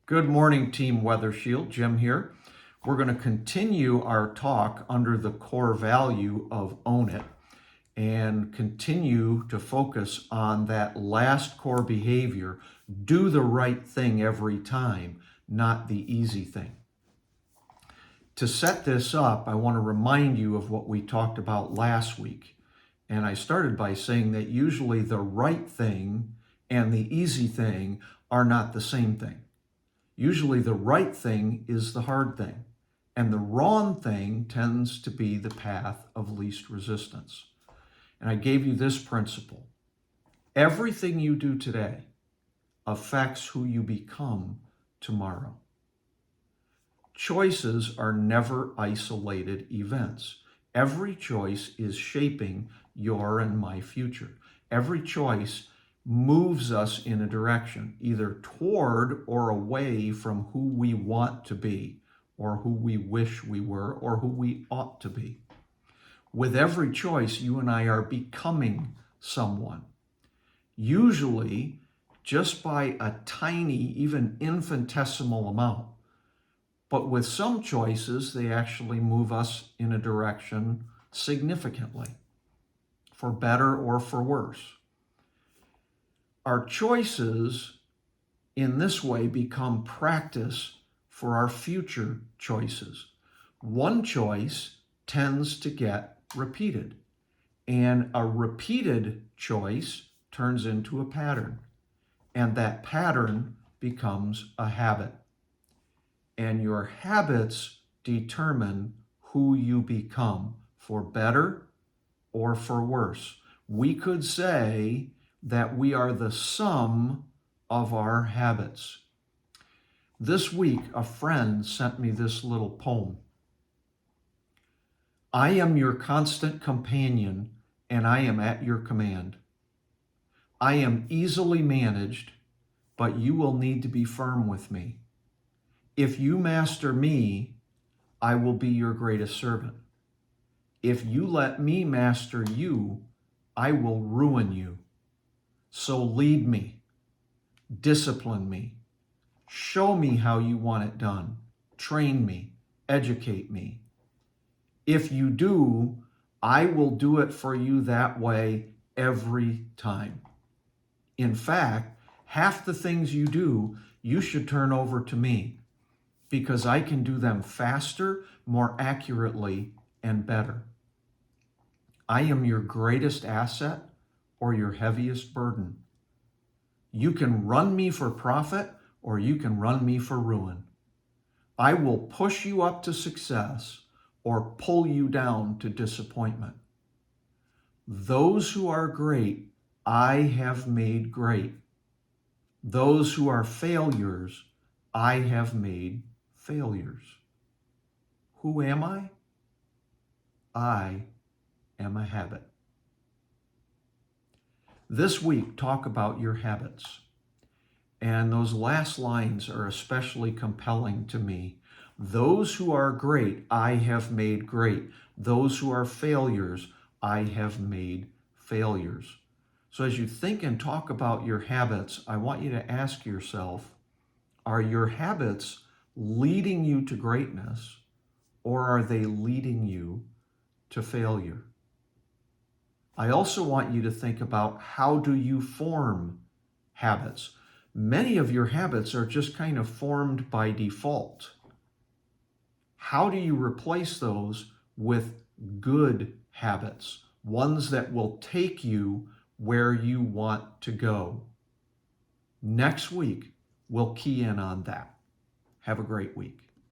Good morning, Team Weather Shield. Jim here. We're going to continue our talk under the core value of own it and continue to focus on that last core behavior. Do the right thing every time, not the easy thing. To set this up, I want to remind you of what we talked about last week. And I started by saying that usually the right thing and the easy thing are not the same thing. Usually the right thing is the hard thing, and the wrong thing tends to be the path of least resistance. And I gave you this principle. Everything you do today affects who you become tomorrow. Choices are never isolated events. Every choice is shaping your and my future. Every choice moves us in a direction, either toward or away from who we want to be, or who we wish we were, or who we ought to be. With every choice, you and I are becoming someone, usually just by a tiny, even infinitesimal amount. But with some choices, they actually move us in a direction significantly, for better or for worse. Our choices in this way become practice for our future choices. One choice tends to get repeated, and a repeated choice turns into a pattern, and that pattern becomes a habit. And your habits determine who you become, for better or for worse. We could say that we are the sum of our habits. This week, a friend sent me this little poem. I am your constant companion, and I am at your command. I am easily managed, but you will need to be firm with me. If you master me, I will be your greatest servant. If you let me master you, I will ruin you. So lead me, discipline me, show me how you want it done, train me, educate me. If you do, I will do it for you that way every time. In fact, half the things you do, you should turn over to me, because I can do them faster, more accurately, and better. I am your greatest asset or your heaviest burden. You can run me for profit, or you can run me for ruin. I will push you up to success or pull you down to disappointment. Those who are great, I have made great. Those who are failures, I have made failures. Who am I? I am a habit. This week, talk about your habits. And those last lines are especially compelling to me. Those who are great, I have made great. Those who are failures, I have made failures. So as you think and talk about your habits, I want you to ask yourself, are your habits leading you to greatness, or are they leading you to failure? I also want you to think about, how do you form habits? Many of your habits are just kind of formed by default. How do you replace those with good habits, ones that will take you where you want to go? Next week, we'll key in on that. Have a great week.